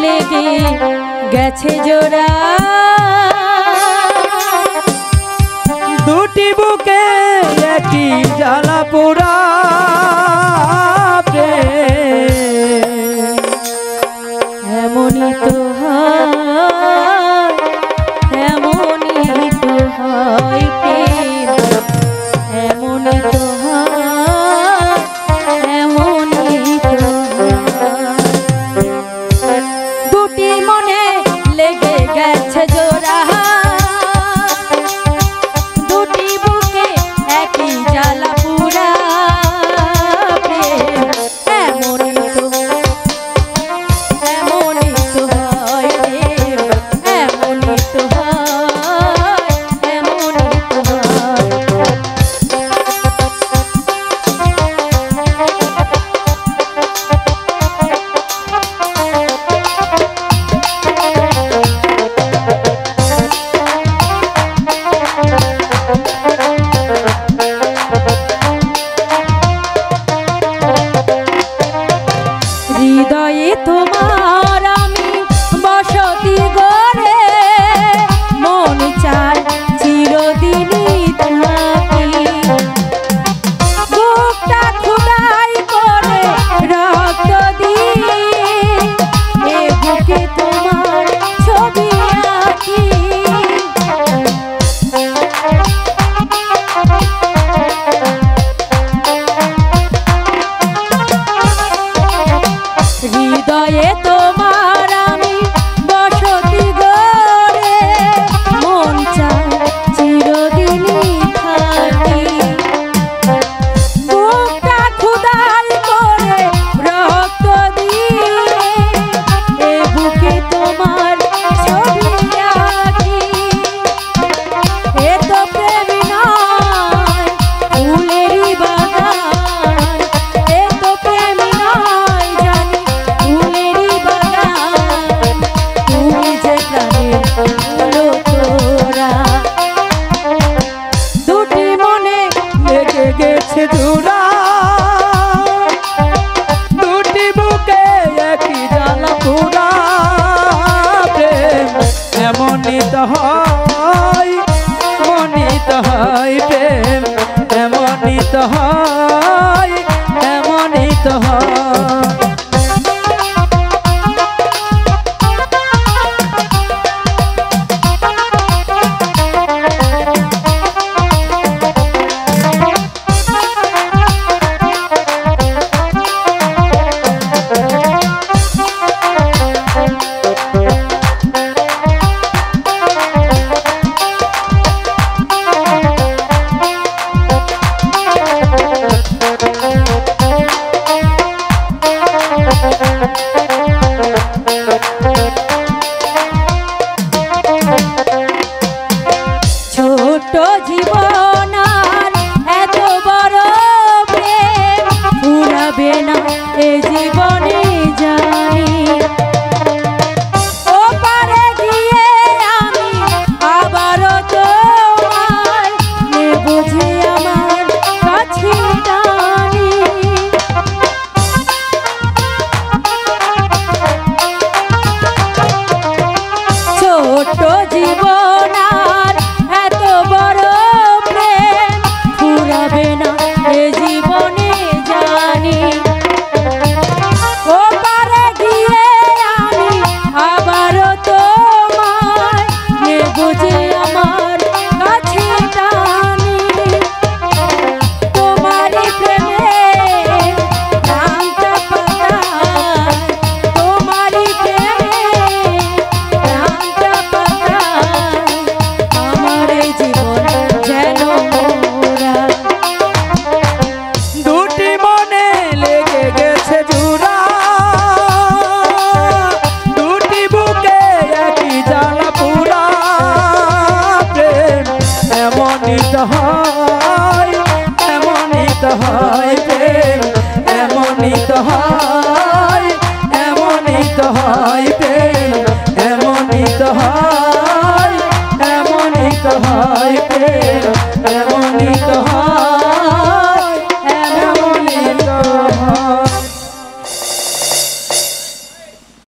লেগে গেছে জোড়া দুটি বুকে একই জ্বালা পোড়া এমনই তো হয় এমনই তো হয় প্রেম এমনই তো হয় এমনই তো হয় দুটি মনে লেগে গেছে জোড়া দুটি বুকে একই জ্বালা পোড়া প্রেম এমনই তো এমনই তো হয় প্রেম এমনই তো হয় এমনই তো হয় হৃদয়ে তোমার আমি বসতি গড়ে মন চায় চিরদিনই থাকি বুকটা খোদাই করে রক্ত দিয়ে এ বুকে তোমার ছবি আঁকি হৃদয়ে তোমার আমি বসতি গড়ে মন চায় চিরদিনই থাকি বুকটা খোদাই করে রক্ত দিয়ে এ বুকে তোমার ছবি আঁকি এ তো প্রেম নয় ফুলেরই বাগান এ তো প্রেম নয় জানি ফুলেরই বাগান তুমি যে প্রাণের ফুলো তোরা দুটি মনে লেগে গেছে জোড়া দুটি বুকে একই জ্বালা পোড়া প্রেম এমনই তো হয় এমনই তো হয় প্রেম এমনই তো হয় এমনই তো হয় ছোট জীবন আর এত বড় প্রেম ফুরাবে না এ জীবনে জানি ওপারে গিয়ে আমি আবারও তোমায় বুঝে আমার কাছে টানি ছোট জীবন আর এত বড় প্রেম ফুরাবে না এ জীবনে জানি ওপারে গিয়ে আমি আবারও তোমায় বুঝে আমার কাছে টানি তোমারই প্রেমে প্রাণটা পাতায় তোমারই প্রেমে প্রাণটা পাতায় আমার এই জীবন যেন মোরা দুটি মনে লেগে গেছে জোড়া দুটি বুকে একই জ্বালা পোড়া প্রেম এমনই তো হয় এমনই তো হয় প্রেম এমনই তো হয় এমনই তো হয় প্রেম এমনই তো হয় এমনই তো হয় প্রেম